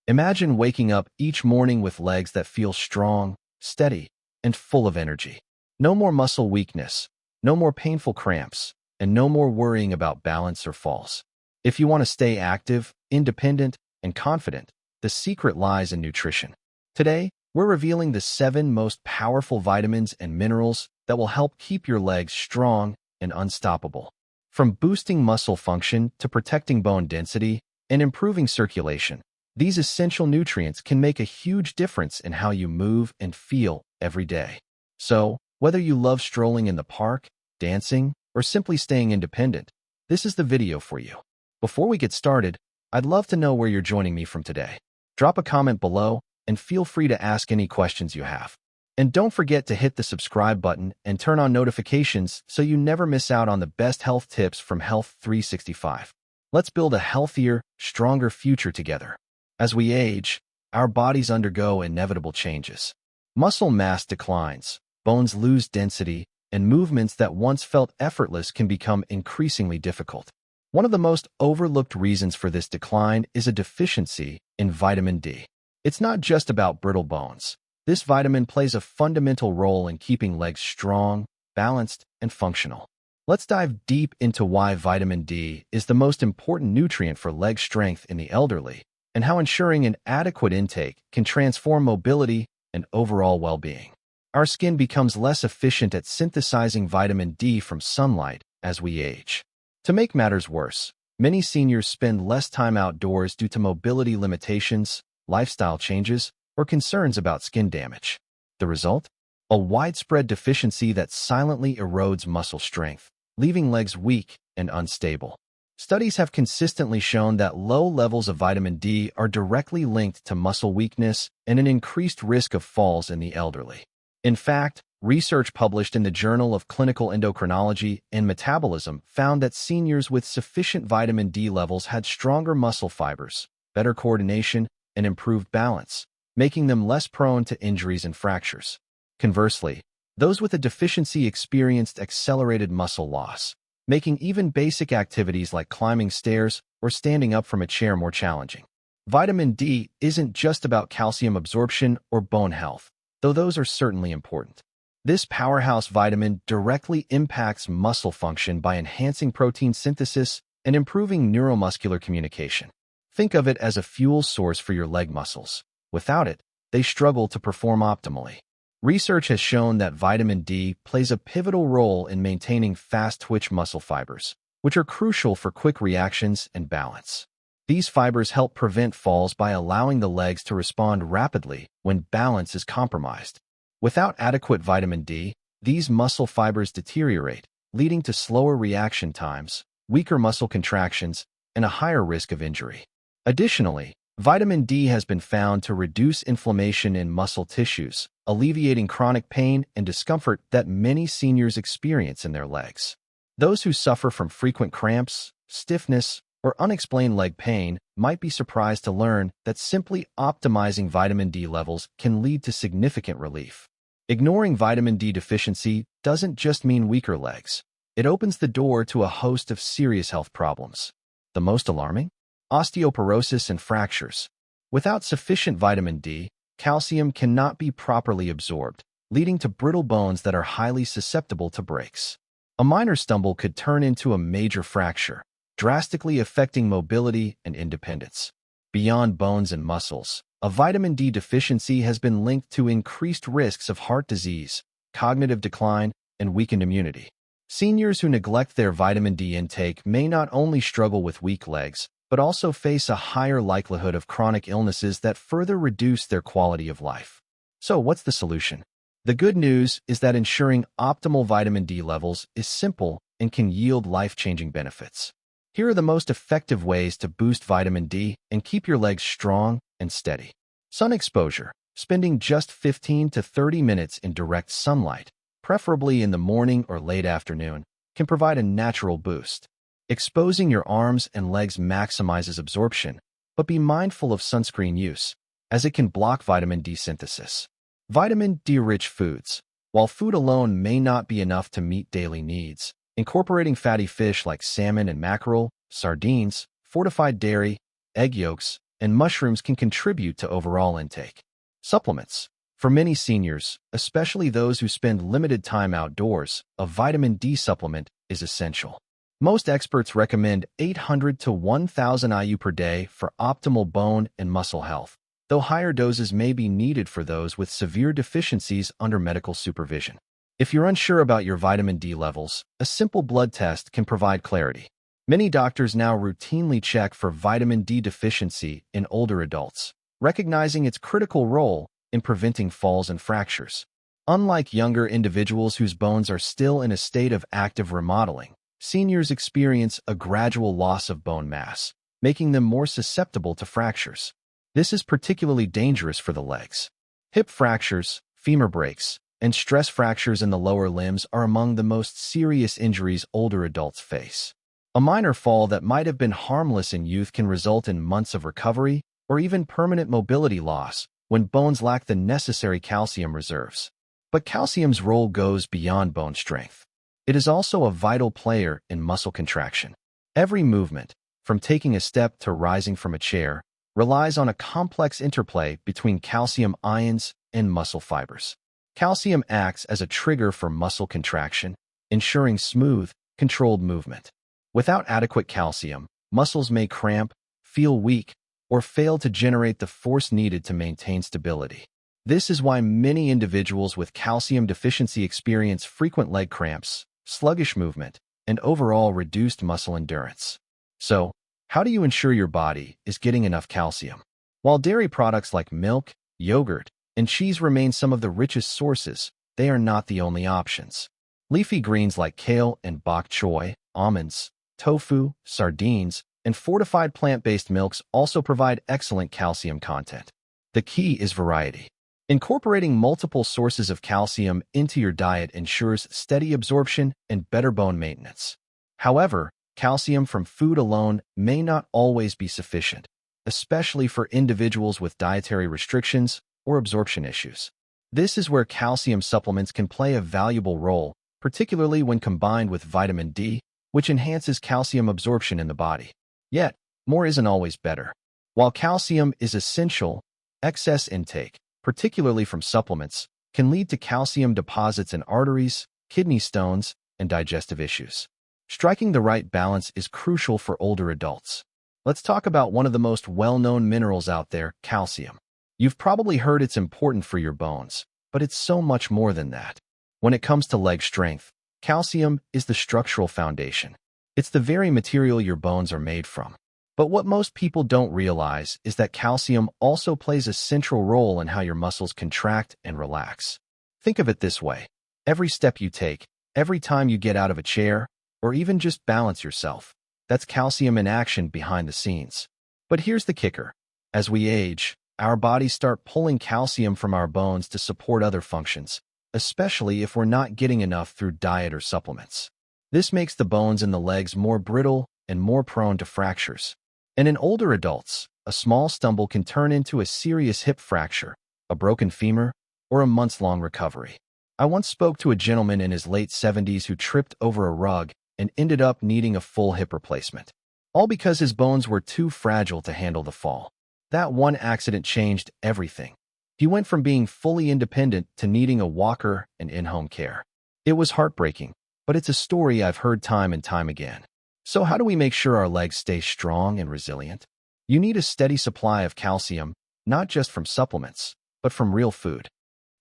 Imagine waking up each morning with legs that feel strong, steady, and full of energy. No more muscle weakness, no more painful cramps, and no more worrying about balance or falls. If you want to stay active, independent, and confident, the secret lies in nutrition. Today, we're revealing the 7 most powerful vitamins and minerals that will help keep your legs strong and unstoppable. From boosting muscle function to protecting bone density and improving circulation, these essential nutrients can make a huge difference in how you move and feel every day. So, whether you love strolling in the park, dancing, or simply staying independent, this is the video for you. Before we get started, I'd love to know where you're joining me from today. Drop a comment below and feel free to ask any questions you have. And don't forget to hit the subscribe button and turn on notifications so you never miss out on the best health tips from Health 365. Let's build a healthier, stronger future together. As we age, our bodies undergo inevitable changes. Muscle mass declines, bones lose density, and movements that once felt effortless can become increasingly difficult. One of the most overlooked reasons for this decline is a deficiency in vitamin D. It's not just about brittle bones. This vitamin plays a fundamental role in keeping legs strong, balanced, and functional. Let's dive deep into why vitamin D is the most important nutrient for leg strength in the elderly, and how ensuring an adequate intake can transform mobility and overall well-being. Our skin becomes less efficient at synthesizing vitamin D from sunlight as we age. To make matters worse, many seniors spend less time outdoors due to mobility limitations, lifestyle changes, or concerns about skin damage. The result? A widespread deficiency that silently erodes muscle strength, leaving legs weak and unstable. Studies have consistently shown that low levels of vitamin D are directly linked to muscle weakness and an increased risk of falls in the elderly. In fact, research published in the Journal of Clinical Endocrinology and Metabolism found that seniors with sufficient vitamin D levels had stronger muscle fibers, better coordination, and improved balance, making them less prone to injuries and fractures. Conversely, those with a deficiency experienced accelerated muscle loss, making even basic activities like climbing stairs or standing up from a chair more challenging. Vitamin D isn't just about calcium absorption or bone health, though those are certainly important. This powerhouse vitamin directly impacts muscle function by enhancing protein synthesis and improving neuromuscular communication. Think of it as a fuel source for your leg muscles. Without it, they struggle to perform optimally. Research has shown that vitamin D plays a pivotal role in maintaining fast-twitch muscle fibers, which are crucial for quick reactions and balance. These fibers help prevent falls by allowing the legs to respond rapidly when balance is compromised. Without adequate vitamin D, these muscle fibers deteriorate, leading to slower reaction times, weaker muscle contractions, and a higher risk of injury. Additionally, vitamin D has been found to reduce inflammation in muscle tissues, alleviating chronic pain and discomfort that many seniors experience in their legs. Those who suffer from frequent cramps, stiffness, or unexplained leg pain might be surprised to learn that simply optimizing vitamin D levels can lead to significant relief. Ignoring vitamin D deficiency doesn't just mean weaker legs. It opens the door to a host of serious health problems. The most alarming? Osteoporosis and fractures. Without sufficient vitamin D, calcium cannot be properly absorbed, leading to brittle bones that are highly susceptible to breaks. A minor stumble could turn into a major fracture, drastically affecting mobility and independence. Beyond bones and muscles, a vitamin D deficiency has been linked to increased risks of heart disease, cognitive decline, and weakened immunity. Seniors who neglect their vitamin D intake may not only struggle with weak legs, but also face a higher likelihood of chronic illnesses that further reduce their quality of life. So what's the solution? The good news is that ensuring optimal vitamin D levels is simple and can yield life-changing benefits. Here are the most effective ways to boost vitamin D and keep your legs strong and steady. Sun exposure. Spending just 15 to 30 minutes in direct sunlight, preferably in the morning or late afternoon, can provide a natural boost. Exposing your arms and legs maximizes absorption, but be mindful of sunscreen use, as it can block vitamin D synthesis. Vitamin D-rich foods. While food alone may not be enough to meet daily needs, incorporating fatty fish like salmon and mackerel, sardines, fortified dairy, egg yolks, and mushrooms can contribute to overall intake. Supplements. For many seniors, especially those who spend limited time outdoors, a vitamin D supplement is essential. Most experts recommend 800 to 1,000 IU per day for optimal bone and muscle health, though higher doses may be needed for those with severe deficiencies under medical supervision. If you're unsure about your vitamin D levels, a simple blood test can provide clarity. Many doctors now routinely check for vitamin D deficiency in older adults, recognizing its critical role in preventing falls and fractures. Unlike younger individuals whose bones are still in a state of active remodeling, seniors experience a gradual loss of bone mass, making them more susceptible to fractures. This is particularly dangerous for the legs. Hip fractures, femur breaks, and stress fractures in the lower limbs are among the most serious injuries older adults face. A minor fall that might have been harmless in youth can result in months of recovery or even permanent mobility loss when bones lack the necessary calcium reserves. But calcium's role goes beyond bone strength. It is also a vital player in muscle contraction. Every movement, from taking a step to rising from a chair, relies on a complex interplay between calcium ions and muscle fibers. Calcium acts as a trigger for muscle contraction, ensuring smooth, controlled movement. Without adequate calcium, muscles may cramp, feel weak, or fail to generate the force needed to maintain stability. This is why many individuals with calcium deficiency experience frequent leg cramps, sluggish movement, and overall reduced muscle endurance. So, how do you ensure your body is getting enough calcium? While dairy products like milk, yogurt, and cheese remain some of the richest sources, they are not the only options. Leafy greens like kale and bok choy, almonds, tofu, sardines, and fortified plant-based milks also provide excellent calcium content. The key is variety. Incorporating multiple sources of calcium into your diet ensures steady absorption and better bone maintenance. However, calcium from food alone may not always be sufficient, especially for individuals with dietary restrictions or absorption issues. This is where calcium supplements can play a valuable role, particularly when combined with vitamin D, which enhances calcium absorption in the body. Yet, more isn't always better. While calcium is essential, excess intake, particularly from supplements, can lead to calcium deposits in arteries, kidney stones, and digestive issues. Striking the right balance is crucial for older adults. Let's talk about one of the most well-known minerals out there, calcium. You've probably heard it's important for your bones, but it's so much more than that. When it comes to leg strength, calcium is the structural foundation. It's the very material your bones are made from. But what most people don't realize is that calcium also plays a central role in how your muscles contract and relax. Think of it this way. Every step you take, every time you get out of a chair, or even just balance yourself, that's calcium in action behind the scenes. But here's the kicker. As we age, our bodies start pulling calcium from our bones to support other functions, especially if we're not getting enough through diet or supplements. This makes the bones in the legs more brittle and more prone to fractures. And in older adults, a small stumble can turn into a serious hip fracture, a broken femur, or a months-long recovery. I once spoke to a gentleman in his late 70s who tripped over a rug and ended up needing a full hip replacement, all because his bones were too fragile to handle the fall. That one accident changed everything. He went from being fully independent to needing a walker and in-home care. It was heartbreaking, but it's a story I've heard time and time again. So how do we make sure our legs stay strong and resilient? You need a steady supply of calcium, not just from supplements, but from real food.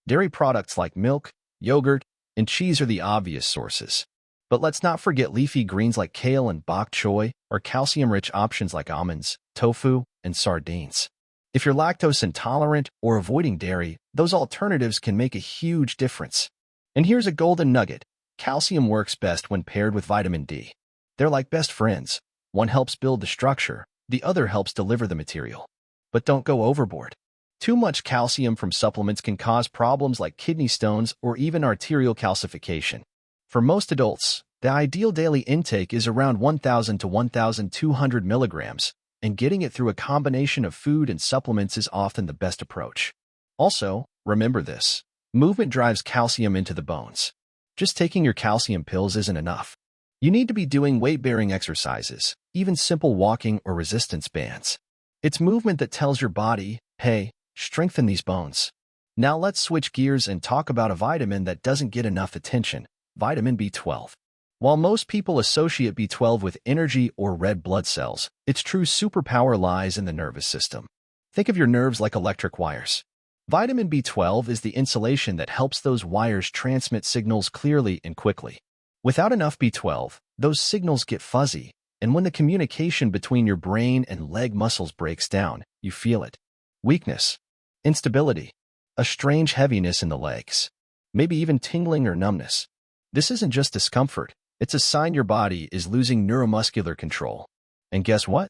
Dairy products like milk, yogurt, and cheese are the obvious sources. But let's not forget leafy greens like kale and bok choy, or calcium-rich options like almonds, tofu, and sardines. If you're lactose intolerant or avoiding dairy, those alternatives can make a huge difference. And here's a golden nugget. Calcium works best when paired with vitamin D. They're like best friends. One helps build the structure, the other helps deliver the material. But don't go overboard. Too much calcium from supplements can cause problems like kidney stones or even arterial calcification. For most adults, the ideal daily intake is around 1,000 to 1,200 milligrams, and getting it through a combination of food and supplements is often the best approach. Also, remember this. Movement drives calcium into the bones. Just taking your calcium pills isn't enough. You need to be doing weight-bearing exercises, even simple walking or resistance bands. It's movement that tells your body, hey, strengthen these bones. Now let's switch gears and talk about a vitamin that doesn't get enough attention, vitamin B12. While most people associate B12 with energy or red blood cells, its true superpower lies in the nervous system. Think of your nerves like electric wires. Vitamin B12 is the insulation that helps those wires transmit signals clearly and quickly. Without enough B12, those signals get fuzzy, and when the communication between your brain and leg muscles breaks down, you feel it. Weakness, instability, a strange heaviness in the legs, maybe even tingling or numbness. This isn't just discomfort, it's a sign your body is losing neuromuscular control. And guess what?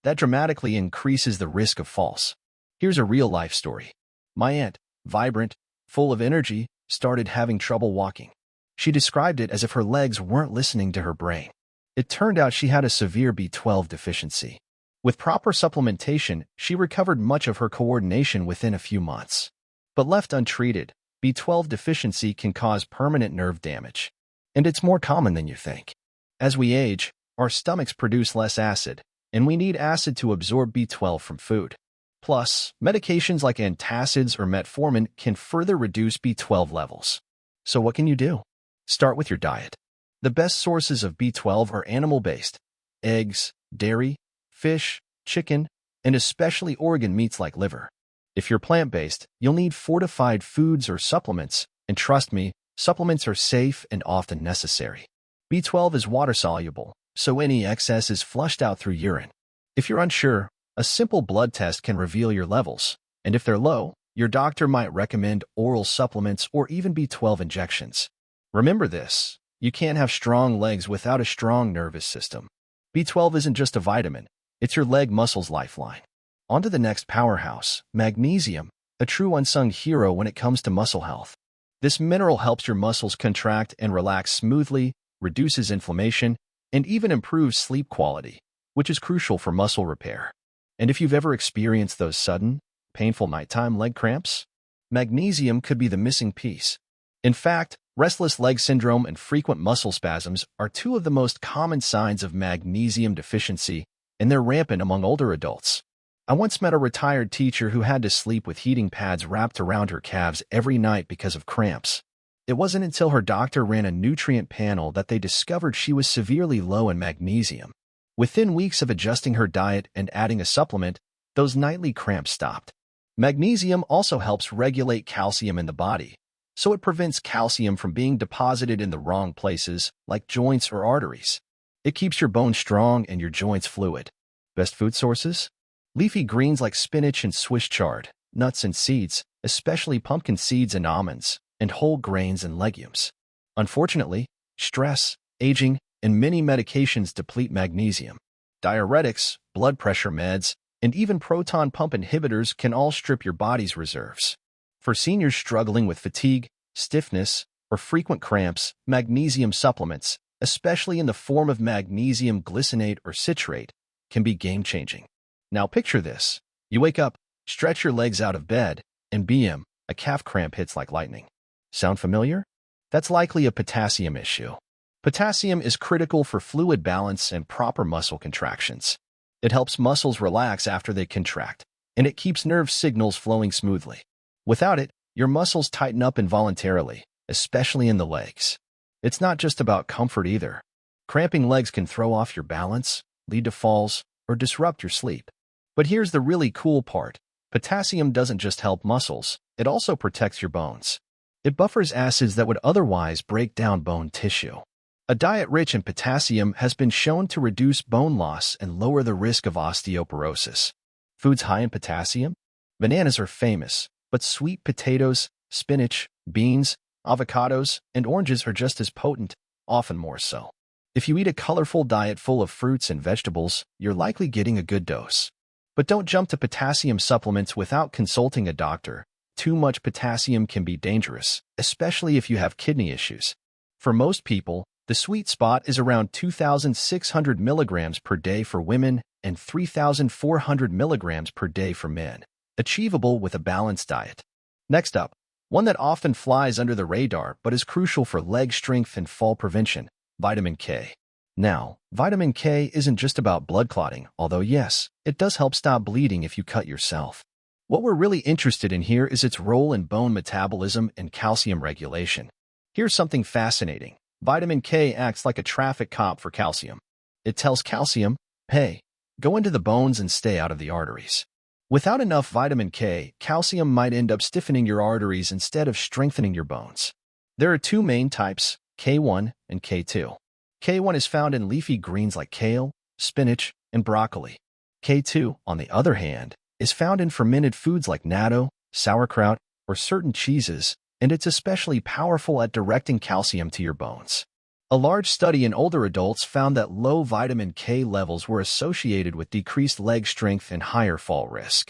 That dramatically increases the risk of falls. Here's a real-life story. My aunt, vibrant, full of energy, started having trouble walking. She described it as if her legs weren't listening to her brain. It turned out she had a severe B12 deficiency. With proper supplementation, she recovered much of her coordination within a few months. But left untreated, B12 deficiency can cause permanent nerve damage. And it's more common than you think. As we age, our stomachs produce less acid, and we need acid to absorb B12 from food. Plus, medications like antacids or metformin can further reduce B12 levels. So what can you do? Start with your diet. The best sources of B12 are animal-based: eggs, dairy, fish, chicken, and especially organ meats like liver. If you're plant-based, you'll need fortified foods or supplements, and trust me, supplements are safe and often necessary. B12 is water-soluble, so any excess is flushed out through urine. If you're unsure, a simple blood test can reveal your levels, and if they're low, your doctor might recommend oral supplements or even B12 injections. Remember this, you can't have strong legs without a strong nervous system. B12 isn't just a vitamin, it's your leg muscle's lifeline. On to the next powerhouse, magnesium, a true unsung hero when it comes to muscle health. This mineral helps your muscles contract and relax smoothly, reduces inflammation, and even improves sleep quality, which is crucial for muscle repair. And if you've ever experienced those sudden, painful nighttime leg cramps, magnesium could be the missing piece. In fact, restless leg syndrome and frequent muscle spasms are two of the most common signs of magnesium deficiency, and they're rampant among older adults. I once met a retired teacher who had to sleep with heating pads wrapped around her calves every night because of cramps. It wasn't until her doctor ran a nutrient panel that they discovered she was severely low in magnesium. Within weeks of adjusting her diet and adding a supplement, those nightly cramps stopped. Magnesium also helps regulate calcium in the body, so it prevents calcium from being deposited in the wrong places, like joints or arteries. It keeps your bones strong and your joints fluid. Best food sources? Leafy greens like spinach and Swiss chard, nuts and seeds, especially pumpkin seeds and almonds, and whole grains and legumes. Unfortunately, stress, aging, and many medications deplete magnesium. Diuretics, blood pressure meds, and even proton pump inhibitors can all strip your body's reserves. For seniors struggling with fatigue, stiffness, or frequent cramps, magnesium supplements, especially in the form of magnesium glycinate or citrate, can be game-changing. Now picture this. You wake up, stretch your legs out of bed, and bam, a calf cramp hits like lightning. Sound familiar? That's likely a potassium issue. Potassium is critical for fluid balance and proper muscle contractions. It helps muscles relax after they contract, and it keeps nerve signals flowing smoothly. Without it, your muscles tighten up involuntarily, especially in the legs. It's not just about comfort either. Cramping legs can throw off your balance, lead to falls, or disrupt your sleep. But here's the really cool part. Potassium doesn't just help muscles, it also protects your bones. It buffers acids that would otherwise break down bone tissue. A diet rich in potassium has been shown to reduce bone loss and lower the risk of osteoporosis. Foods high in potassium? Bananas are famous, but sweet potatoes, spinach, beans, avocados, and oranges are just as potent, often more so. If you eat a colorful diet full of fruits and vegetables, you're likely getting a good dose. But don't jump to potassium supplements without consulting a doctor. Too much potassium can be dangerous, especially if you have kidney issues. For most people, the sweet spot is around 2,600 milligrams per day for women and 3,400 milligrams per day for men, achievable with a balanced diet. Next up, one that often flies under the radar but is crucial for leg strength and fall prevention, vitamin K. Now, vitamin K isn't just about blood clotting, although yes, it does help stop bleeding if you cut yourself. What we're really interested in here is its role in bone metabolism and calcium regulation. Here's something fascinating. Vitamin K acts like a traffic cop for calcium. It tells calcium, hey, go into the bones and stay out of the arteries. Without enough vitamin K, calcium might end up stiffening your arteries instead of strengthening your bones. There are two main types, K1 and K2. K1 is found in leafy greens like kale, spinach, and broccoli. K2, on the other hand, is found in fermented foods like natto, sauerkraut, or certain cheeses, and it's especially powerful at directing calcium to your bones. A large study in older adults found that low vitamin K levels were associated with decreased leg strength and higher fall risk.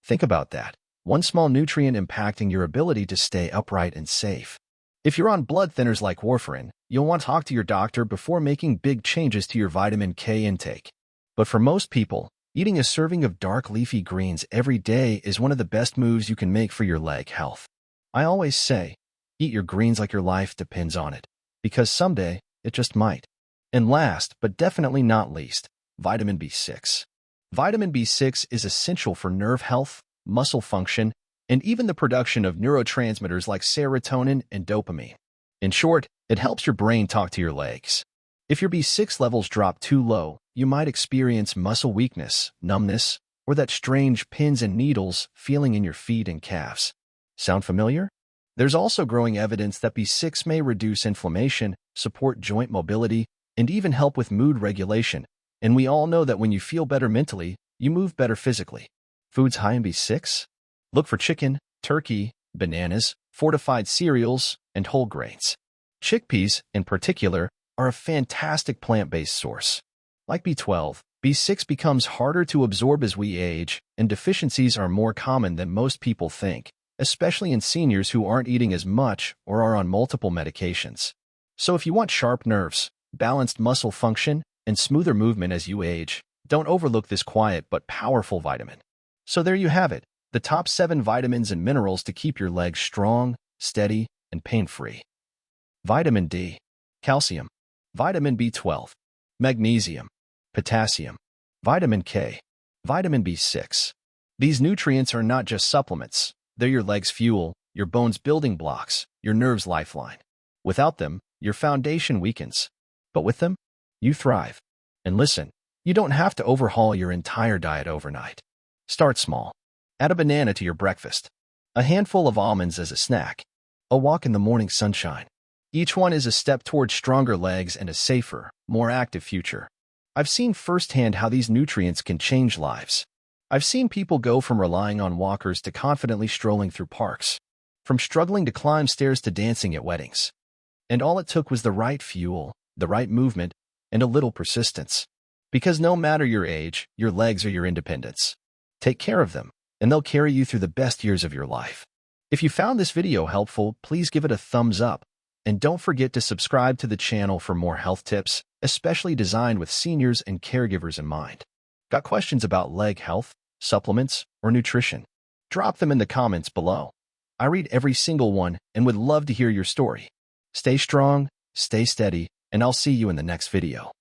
Think about that. One small nutrient impacting your ability to stay upright and safe. If you're on blood thinners like warfarin, you'll want to talk to your doctor before making big changes to your vitamin K intake. But for most people, eating a serving of dark leafy greens every day is one of the best moves you can make for your leg health. I always say, eat your greens like your life depends on it, because someday it just might. And last, but definitely not least, vitamin B6. Vitamin B6 is essential for nerve health, muscle function, and even the production of neurotransmitters like serotonin and dopamine. In short, it helps your brain talk to your legs. If your B6 levels drop too low, you might experience muscle weakness, numbness, or that strange pins and needles feeling in your feet and calves. Sound familiar? There's also growing evidence that B6 may reduce inflammation, support joint mobility, and even help with mood regulation. And we all know that when you feel better mentally, you move better physically. Foods high in B6? Look for chicken, turkey, bananas, fortified cereals, and whole grains. Chickpeas, in particular, are a fantastic plant-based source. Like B12, B6 becomes harder to absorb as we age, and deficiencies are more common than most people think, especially in seniors who aren't eating as much or are on multiple medications. So if you want sharp nerves, balanced muscle function, and smoother movement as you age, don't overlook this quiet but powerful vitamin. So there you have it, the top 7 vitamins and minerals to keep your legs strong, steady, and pain-free. Vitamin D, calcium, vitamin B12, magnesium, potassium, vitamin K, vitamin B6. These nutrients are not just supplements. They're your leg's fuel, your bones' building blocks, your nerves' lifeline. Without them, your foundation weakens. But with them, you thrive. And listen, you don't have to overhaul your entire diet overnight. Start small. Add a banana to your breakfast, a handful of almonds as a snack, a walk in the morning sunshine. Each one is a step towards stronger legs and a safer, more active future. I've seen firsthand how these nutrients can change lives. I've seen people go from relying on walkers to confidently strolling through parks, from struggling to climb stairs to dancing at weddings. And all it took was the right fuel, the right movement, and a little persistence. Because no matter your age, your legs are your independence. Take care of them, and they'll carry you through the best years of your life. If you found this video helpful, please give it a thumbs up, and don't forget to subscribe to the channel for more health tips, especially designed with seniors and caregivers in mind. Got questions about leg health, supplements, or nutrition? Drop them in the comments below. I read every single one and would love to hear your story. Stay strong, stay steady, and I'll see you in the next video.